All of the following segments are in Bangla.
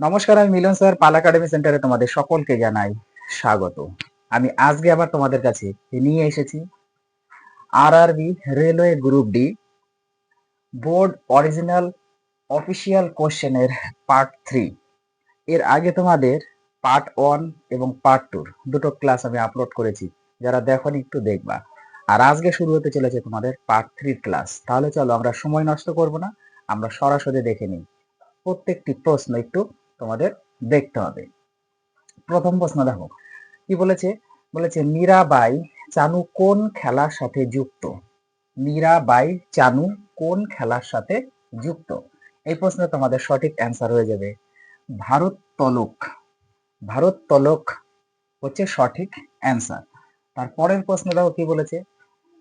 নমস্কার, আমি মিলন স্যার পাল একাডেমি সেন্টারে তোমাদের সকলকে জানাই স্বাগত। আমি আজকে আবার তোমাদের কাছে নিয়ে এসেছি RRB railway group D board original official কোশ্চেনের পার্ট 3। এর আগে তোমাদের পার্ট 1 এবং পার্ট 2 দুটো ক্লাস আমি আপলোড করেছি, যারা দেখোনি একটু দেখবা। আর আজকে শুরু হতে চলেছে তোমাদের পার্ট 3 ক্লাস। তাহলে চলো আমরা সময় নষ্ট করব না, আমরা সরাসরি দেখে নিই। প্রত্যেকটি প্রশ্ন একটু তোমাদের দেখতে হবে। প্রথম প্রশ্ন দেখো কি বলেছে। বলেছে মীরাবাই চানু কোন খেলার সাথে যুক্ত? মীরাবাই চানু কোন খেলার সাথে যুক্ত? এই প্রশ্নে তোমাদের সঠিক অ্যান্সার হয়ে যাবে ভারোত্তোলক। ভারোত্তোলক হচ্ছে সঠিক অ্যান্সার। তারপরের প্রশ্ন দেখো কি বলেছে।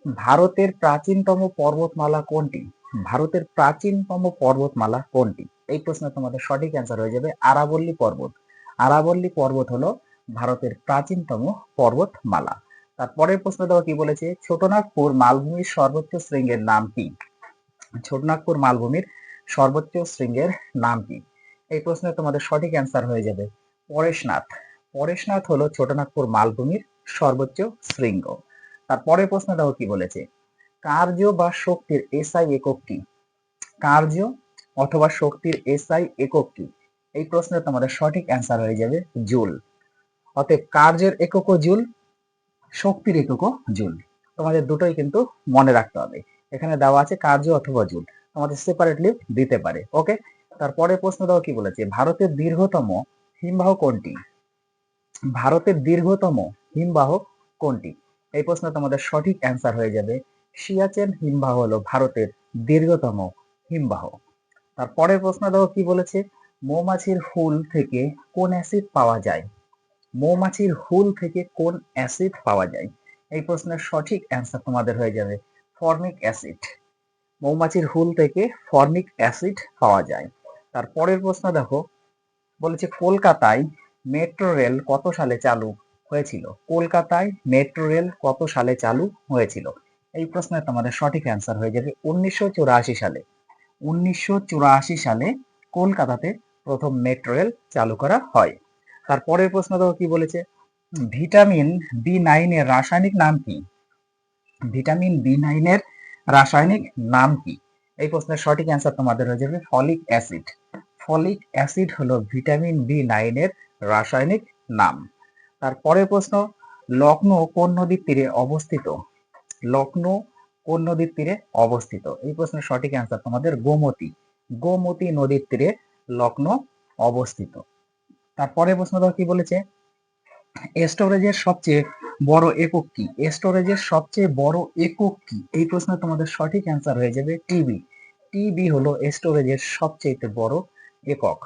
ভারতের প্রাচীনতম পর্বতমালা কোনটি? ভারতের প্রাচীনতম পর্বতমালা কোনটি? এই প্রশ্নে তোমাদের সঠিক অ্যান্সার হয়ে যাবে আরাবল্লী পর্বত। আরাবল্লী পর্বত হলো ভারতের প্রাচীনতম পর্বতমালা। তারপরের প্রশ্ন দেখো কি বলেছে। ছোটনাগপুর মালভূমির সর্বোচ্চ শৃঙ্গের নাম কি? ছোটনাগপুর মালভূমির সর্বোচ্চ শৃঙ্গের নাম কি? এই প্রশ্নে তোমাদের সঠিক অ্যান্সার হয়ে যাবে পরেশনাথ। পরেশনাথ হলো ছোটনাগপুর মালভূমির সর্বোচ্চ শৃঙ্গ। তারপরের প্রশ্ন দেখো কি বলেছে। কার্য বা শক্তির এসআই একক কি? কার্য অথবা শক্তির এসআই একক কি? এই প্রশ্নে তোমাদের সঠিক অ্যান্সার হয়ে যাবে জুল। অতএব কার্যের এককও জুল, শক্তির এককও জুল। তোমাদের দুটোই কিন্তু মনে রাখতে হবে। এখানে দেওয়া আছে কার্য অথবা জুল, তোমাদের সেপারেটলি দিতে পারে। ওকে, তারপরে প্রশ্ন দাও কি বলেছে। ভারতের দীর্ঘতম হিমবাহ কোনটি? ভারতের দীর্ঘতম হিমবাহ কোনটি? এই প্রশ্নে তোমাদের সঠিক অ্যান্সার হয়ে যাবে সিয়াচেন হিমবাহ হলো ভারতের দীর্ঘতম হিমবাহ। তারপরের প্রশ্ন দেখো কি বলেছে। মৌমাছির হুল থেকে কোন অ্যাসিড পাওয়া যায়? মৌমাছির হুল থেকে কোন অ্যাসিড পাওয়া যায়? এই প্রশ্নের সঠিক অ্যান্সার তোমাদের হয়ে যাবে ফর্মিক অ্যাসিড। মৌমাছির হুল থেকে ফর্মিক অ্যাসিড পাওয়া যায়। তারপরের প্রশ্ন দেখো বলেছে কলকাতায় মেট্রো রেল কত সালে চালু হয়েছিল? কলকাতায় মেট্রো রেল কত সালে চালু হয়েছিল? এই প্রশ্নের তোমাদের সঠিক অ্যান্সার হয়ে যাবে 1984 সালে। 1984 সালে কলকাতাতে প্রথম মেট্রো রেল চালু করা হয়। তারপরের প্রশ্ন দেখো কি বলেছে। ভিটামিন বি9 এর রাসায়নিক নাম কি? ভিটামিন বি9 এর রাসায়নিক নাম কি? এই প্রশ্নের সঠিক অ্যান্সার তোমাদের হয়ে যাবে ফলিক অ্যাসিড। ফলিক অ্যাসিড হলো ভিটামিন বি9 এর রাসায়নিক নাম। তারপরের প্রশ্ন, লখনৌ কোন নদীর তীরে অবস্থিত? লখনৌ কোন নদীর তীরে অবস্থিত? এই প্রশ্নের সঠিক অ্যান্সার তোমাদের গোমতী। গোমতী নদীর তীরে লখনৌ অবস্থিত। তারপরে প্রশ্ন দেখো কি বলেছে। স্টোরেজের সবচেয়ে বড় একক কি? স্টোরেজের সবচেয়ে বড় একক কি? এই প্রশ্নে তোমাদের সঠিক অ্যান্সার হয়ে যাবে টিবি। টিবি হলো স্টোরেজের সবচেয়ে বড় একক।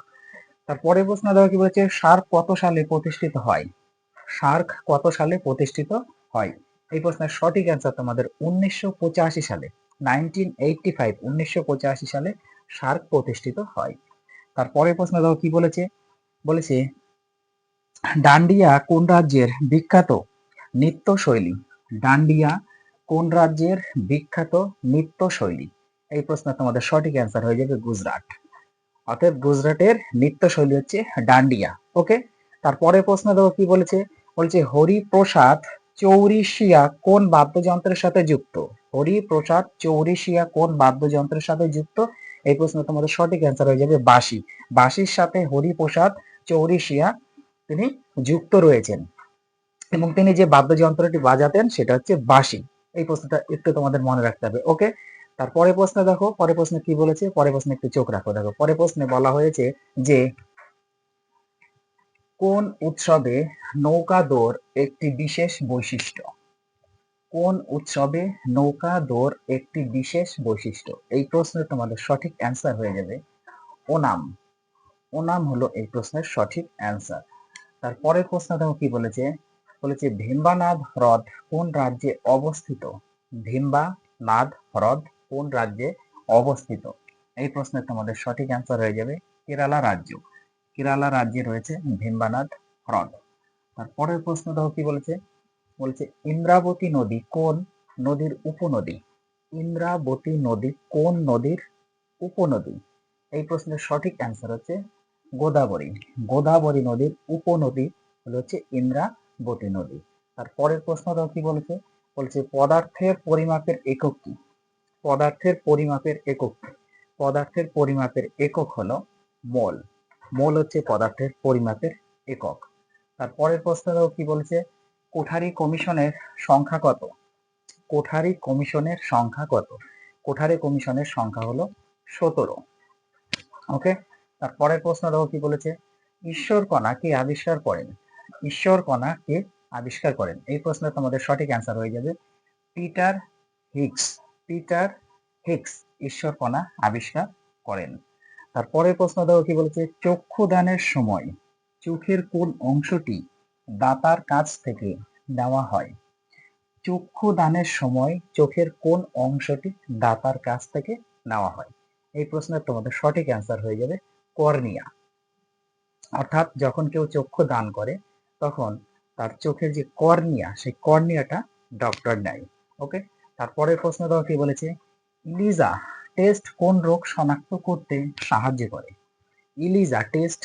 তারপরে প্রশ্ন দেখো কি বলেছে। সার্ক কত সালে প্রতিষ্ঠিত হয়? সার্ক কত সালে প্রতিষ্ঠিত হয়? এই প্রশ্নের সঠিক অ্যান্সার তোমাদের 1985 সালে। 1985 1985 সালে সার্ক প্রতিষ্ঠিত হয়। তারপরে প্রশ্ন দেখো কি বলেছে। বলেছে ডান্ডিয়া কোন রাজ্যের বিখ্যাত নৃত্যশৈলী? ডান্ডিয়া কোন রাজ্যের বিখ্যাত নৃত্যশৈলী? এই প্রশ্নের তোমাদের সঠিক অ্যান্সার হয়ে যাবে গুজরাট। অতএব গুজরাটের নৃত্যশৈলী হচ্ছে ডান্ডিয়া। ওকে, তারপরে প্রশ্ন দেখো কি বলেছে। বলছে হরিপ্রসাদ চৌরিশিয়া কোন বাদ্যযন্ত্রের সাথে যুক্ত? হরিপ্রসাদ চৌরিশিয়া কোন বাদ্যযন্ত্রের সাথে যুক্ত? এই প্রশ্ন তোমাদের সঠিক অ্যান্সার হয়ে যাবে বাঁশি। বাঁশির সাথে হরিপ্রসাদ চৌরিশিয়া তিনি যুক্ত রয়েছেন এবং তিনি যে বাদ্যযন্ত্রটি বাজাতেন সেটা হচ্ছে বাঁশি। এই প্রশ্নটা একটু তোমাদের মনে রাখতে হবে। ওকে, তারপরে প্রশ্ন দেখো। পরে প্রশ্নে কি বলেছে, পরে প্রশ্নে একটু চোখ রাখো। দেখো পরে প্রশ্নে বলা হয়েছে যে কোন উৎসবে নৌকা দৌড় একটি বিশেষ বৈশিষ্ট্য? কোন উৎসবে নৌকা দৌড় একটি বিশেষ বৈশিষ্ট্য? এই প্রশ্নের তোমাদের সঠিক অ্যান্সার হয়ে যাবে ওনাম। ওনাম হলো এই প্রশ্নের সঠিক অ্যান্সার। তারপরের প্রশ্ন দেখো কি বলেছে। বলেছে ভীম্বানাদ হ্রদ কোন রাজ্যে অবস্থিত? ভীম্বানাদ হ্রদ কোন রাজ্যে অবস্থিত? এই প্রশ্নের তোমাদের সঠিক অ্যান্সার হয়ে যাবে কেরালা রাজ্য। কেরালা রাজ্যে রয়েছে ভীম্বানাদ হ্রদ। তারপরের প্রশ্ন দেখো কি বলেছে। বলছে ইন্দ্রাবতী নদী কোন নদীর উপনদী? ইন্দ্রাবতী নদী কোন নদীর উপনদী? এই প্রশ্নের সঠিক অ্যান্সার হচ্ছে গোদাবরী। গোদাবরী নদীর উপনদী হলো হচ্ছে ইন্দ্রাবতী নদী। তার পরের প্রশ্নটাও কি বলেছে? বলছে পদার্থের পরিমাপের একক কি? পদার্থের পরিমাপের একক কি? পদার্থের পরিমাপের একক হলো মোল। মোল হচ্ছে পদার্থের পরিমাপের একক। তার পরের প্রশ্নটাও কি বলেছে? কোঠারি কমিশনের সংখ্যা কত? কোঠারি কমিশনের সংখ্যা কত? কোঠারি কমিশনের সংখ্যা হলো 17। ওকে। তার পরের প্রশ্নটাও কি বলেছে? ঈশ্বর কণা কে আবিষ্কার করেন? ঈশ্বর কণা কে আবিষ্কার করেন? এই প্রশ্নের তোমাদের সঠিক অ্যান্সার হয়ে যাবে পিটার হিগস। পিটার হিগস ঈশ্বর কণা আবিষ্কার করেন। তার পরের প্রশ্নটাও কি বলেছে? চক্ষু দানের সময় চোখের কোন অংশটি দাতার কাছ থেকে নেওয়া হয়? চক্ষু দানের সময় চোখের কোন অংশটি দাতার কাছ থেকে নেওয়া হয়? এই প্রশ্নের তোমাদের সঠিক অ্যান্সার হয়ে যাবে কর্নিয়া। অর্থাৎ যখন কেউ চক্ষু দান করে তখন তার চোখের যে কর্নিয়া, সেই কর্নিয়াটা ডক্টর নেয়। ওকে। তারপরের প্রশ্নটাও কি বলেছে? ইলিজা টেস্ট কোন রোগ শনাক্ত করতে সাহায্য করে? ইলিজা টেস্ট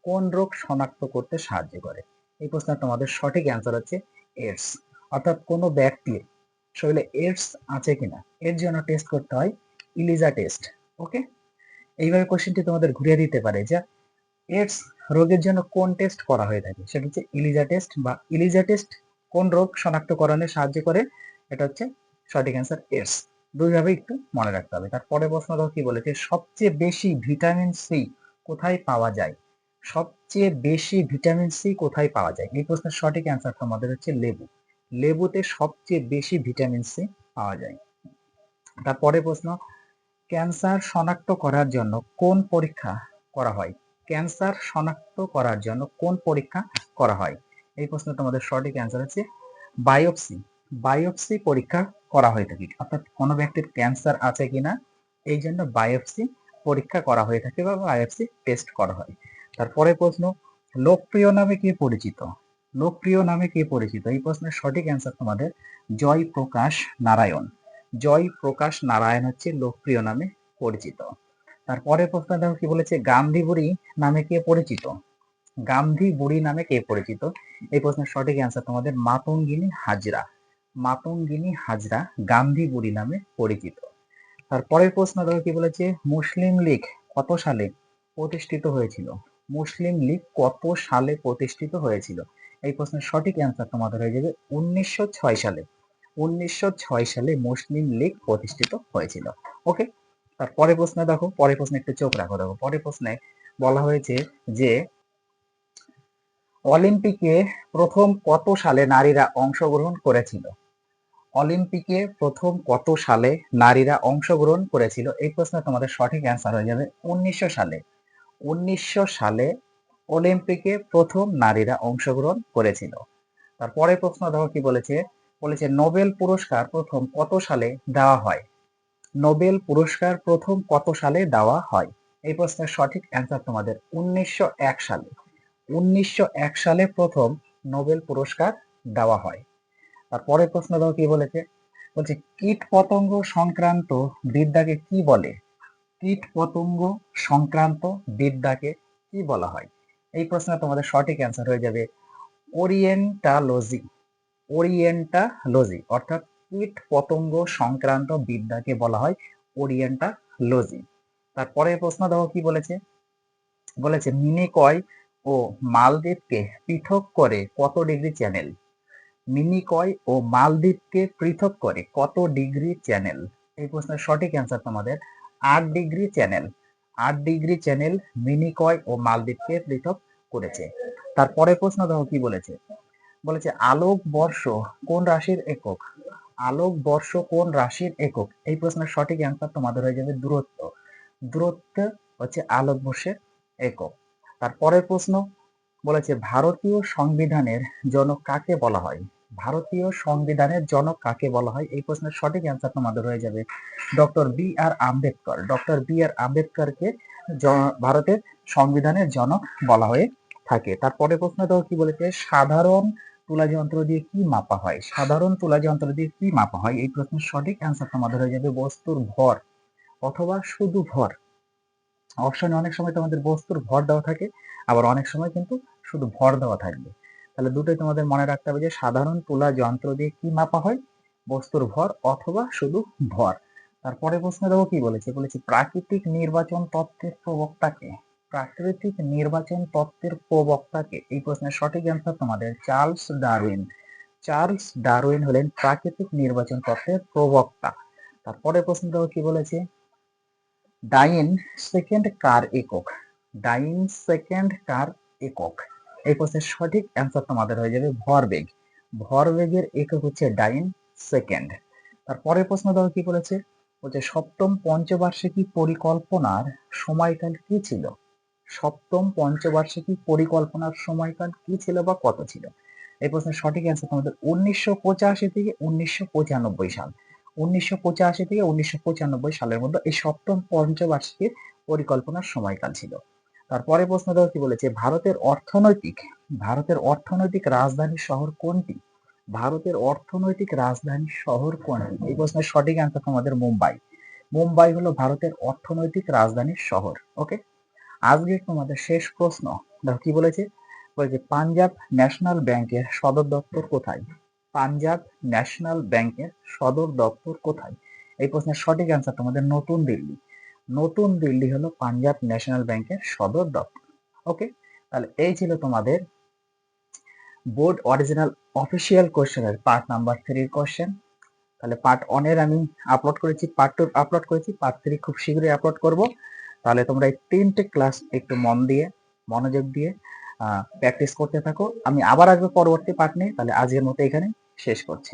কোন রোগ শনাক্ত করতে সাহায্য করে? এই প্রশ্নের তোমাদের সঠিক অ্যান্সার হচ্ছে এইডস। অর্থাৎ কোনো ব্যক্তির শরীরে এইডস আছে কিনা এর জন্য টেস্ট করতে হয় ইলিজা টেস্ট। ওকে। এইভাবে কোশ্চেনটি তোমাদের ঘুরিয়ে দিতে পারে যে এইডস রোগের জন্য কোন টেস্ট করা হয়ে থাকে, সেটা হচ্ছে ইলিজা টেস্ট। বা ইলিজা টেস্ট কোন রোগ শনাক্তকরণে সাহায্য করে, এটা হচ্ছে সঠিক অ্যান্সার এইডস। দুইভাবে একটু মনে রাখতে হবে। তারপরে প্রশ্নটা কি বলেছে? সবচেয়ে বেশি ভিটামিন সি কোথায় পাওয়া যায়? সবচেয়ে বেশি ভিটামিন সি কোথায় পাওয়া যায়? এই প্রশ্নের সঠিক অ্যান্সার তোমাদের হচ্ছে লেবু। লেবুতে সবচেয়ে বেশি ভিটামিন সি পাওয়া যায়। তারপরে প্রশ্ন, ক্যান্সার শনাক্ত করার জন্য কোন পরীক্ষা করা হয়? ক্যান্সার শনাক্ত করার জন্য কোন পরীক্ষা করা হয়? এই প্রশ্ন তোমাদের সঠিক অ্যান্সার হচ্ছে বায়োপসি। বায়োপসি পরীক্ষা করা হয়ে থাকে। অর্থাৎ কোনো ব্যক্তির ক্যান্সার আছে কিনা এই জন্য বায়োপসি পরীক্ষা করা হয়ে থাকে বা বায়োপসি টেস্ট করা হয়। তারপরে প্রশ্ন, লোকপ্রিয় নামে কে পরিচিত? লোকপ্রিয় নামে কে পরিচিত? এই প্রশ্নের সঠিক অ্যান্সার তোমাদের জয়প্রকাশ নারায়ণ। জয়প্রকাশ নারায়ণ হচ্ছে লোকপ্রিয় নামে পরিচিত। তারপরে প্রশ্ন দেখো কি বলেছে? গান্ধী বুড়ি নামে কে পরিচিত? গান্ধী বুড়ি নামে কে পরিচিত? এই প্রশ্নের সঠিক অ্যান্সার তোমাদের মাতঙ্গিনী হাজরা। মাতঙ্গিনী হাজরা গান্ধী বুড়ি নামে পরিচিত। তারপরের প্রশ্ন দেখো কি বলেছে? মুসলিম লীগ কত সালে প্রতিষ্ঠিত হয়েছিল? মুসলিম লীগ কত সালে প্রতিষ্ঠিত হয়েছিল? এই প্রশ্নের সঠিক অ্যান্সার তোমাদের হয়ে যাবে 1906 সালে। 1906 সালে মুসলিম লীগ প্রতিষ্ঠিত হয়েছিল। ওকে। তারপরে প্রশ্ন দেখো, পরের প্রশ্নে একটু চোখ রাখো। দেখো পরের প্রশ্নে বলা হয়েছে যে অলিম্পিকে প্রথম কত সালে নারীরা অংশগ্রহণ করেছিল? অলিম্পিকে প্রথম কত সালে নারীরা অংশগ্রহণ করেছিল? এই প্রশ্নে তোমাদের সঠিক অ্যান্সার হয়ে যাবে 1900 সালে। 1900 সালে অলিম্পিকে প্রথম নারীরা অংশগ্রহণ করেছিল। তারপরে প্রশ্ন দেখো কি বলেছে? বলেছে নোবেল পুরস্কার প্রথম কত সালে দেওয়া হয়? নোবেল পুরস্কার প্রথম কত সালে দেওয়া হয়? এই প্রশ্নের সঠিক অ্যান্সার তোমাদের 1901 সালে। 1901 সালে প্রথম নোবেল পুরস্কার দেওয়া হয়। তারপরে প্রশ্ন দেখো কি বলেছে? বলছে কীট পতঙ্গ সংক্রান্ত বিদ্যাকে কি বলে? কীট পতঙ্গ সংক্রান্ত বিদ্যাকে কি বলা হয়? এই প্রশ্নে তোমাদের সঠিক অ্যান্সার হয়ে যাবে ওরিয়েন্টালজি। ওরিয়েন্টালজি অর্থাৎ কীট পতঙ্গ সংক্রান্ত বিদ্যাকে বলা হয় ওরিয়েন্টালজি। তারপরে প্রশ্ন দেখো কি বলেছে? বলেছে মিনিকয় ও মালদ্বীপকে পৃথক করে কত ডিগ্রি চ্যানেল? মিনিকয় ও মালদ্বীপকে পৃথক করে কত ডিগ্রি চ্যানেল? এই প্রশ্নের সঠিক অ্যান্সার তোমাদের 8 degree channel. 8 degree channel Minicoy ও মালদ্বীপকে পৃথক করেছে। তারপরে প্রশ্ন দেখো কি বলেছে? বলেছে আলোক বর্ষ কোন রাশির একক? আলোক বর্ষ কোন রাশির একক? এই প্রশ্নের সঠিক অ্যান্সার তোমাদের হয়ে যাবে দূরত্ব। দূরত্ব হচ্ছে আলোক বর্ষের একক। তারপরের প্রশ্ন বলেছে ভারতীয় সংবিধানের জনক কাকে বলা হয়? ভারতীয় সংবিধানের জনক কাকে বলা হয়? এই প্রশ্নের সঠিক অ্যান্সার তোমাদের হয়ে যাবে ডক্টর বি আর আম্বেদকর। ডক্টর বি আর আম্বেদকরকে ভারতের সংবিধানের জনক বলা হয়ে থাকে। তারপরে প্রশ্নটা কি বলেছে? সাধারণ তুলা যন্ত্র দিয়ে কি মাপা হয়? সাধারণ তুলা যন্ত্র দিয়ে কি মাপা হয়? এই প্রশ্নের সঠিক অ্যান্সার তোমাদের হয়ে যাবে বস্তুর ভর অথবা শুধু ভর। অপশনে অনেক সময় তোমাদের বস্তুর ভর দেওয়া থাকে, আবার অনেক সময় কিন্তু শুধু ভর দেওয়া থাকবে। তাহলে দুটোই তোমাদের মনে রাখতে হবে যে সাধারণ তুলা যন্ত্র দিয়ে কি মাপা হয়, বস্তুর ভর অথবা শুধু ভর। তারপরে প্রশ্ন দেবো কি বলেছে, বলেছে প্রাকৃতিক নির্বাচন তত্ত্বের প্রবক্তাকে। প্রাকৃতিক নির্বাচন তত্ত্বের প্রবক্তাকে, এই প্রশ্নের সঠিক অ্যান্সার তোমাদের চার্লস ডারউইন। চার্লস ডারউইন হলেন প্রাকৃতিক নির্বাচন তত্ত্বের প্রবক্তা। তারপরে প্রশ্ন দেবো কি বলেছে, ডাইন সেকেন্ড কার একক। ডাইন সেকেন্ড কার একক, এই প্রশ্নের সঠিক অ্যান্সার তোমাদের হয়ে যাবে ভরবেগ। ভরবেগের একক হচ্ছে ডাইন সেকেন্ড। তারপরের প্রশ্ন দেখো কি বলেছে, বলছে সপ্তম পঞ্চবার্ষিকী পরিকল্পনার সময়কাল কি ছিল। সপ্তম পঞ্চবার্ষিকী পরিকল্পনার সময়কাল কি ছিল বা কত ছিল। এই প্রশ্নের সঠিক অ্যান্সার তোমাদের 1985 থেকে 1995 সাল। 1985 থেকে 1995 সালের মধ্যে এই সপ্তম পঞ্চবার্ষিকীর পরিকল্পনার সময়কাল ছিল। তারপরে প্রশ্ন দেখো কি বলেছে, ভারতের অর্থনৈতিক রাজধানী শহর কোনটি। ভারতের অর্থনৈতিক রাজধানী শহর কোনটি, এই প্রশ্নের সঠিক অ্যান্সার তোমাদের মুম্বাই। মুম্বাই হলো ভারতের অর্থনৈতিক রাজধানী শহর। ওকে, আজকে তোমাদের শেষ প্রশ্ন দেখো কি বলেছে, বলেছে পাঞ্জাব ন্যাশনাল ব্যাংকের সদর দপ্তর কোথায়। পাঞ্জাব ন্যাশনাল ব্যাংকের সদর দপ্তর কোথায়, এই প্রশ্নের সঠিক অ্যান্সার তোমাদের নতুন দিল্লি। নতুন দিল্লি হলো পাঞ্জাব ন্যাশনাল ব্যাংকের সদর দপ্তর। ওকে, তাহলে এই ছিল তোমাদের বোর্ড অরিজিনাল অফিসিয়াল কোশ্চেনের পার্ট নাম্বার 3 কোশ্চেন। তাহলে পার্ট 1 এর আমি আপলোড করেছি, পার্ট 2 আপলোড করেছি, পার্ট 3 খুব শীঘ্রই আপলোড করব। তাহলে তোমরা এই 3টে ক্লাস একটু মনোযোগ দিয়ে প্র্যাকটিস করতে থাকো। আমি আবার আসবো পরবর্তী পার্ট নিয়ে। তাহলে আজকের মতো এখানে শেষ করছি।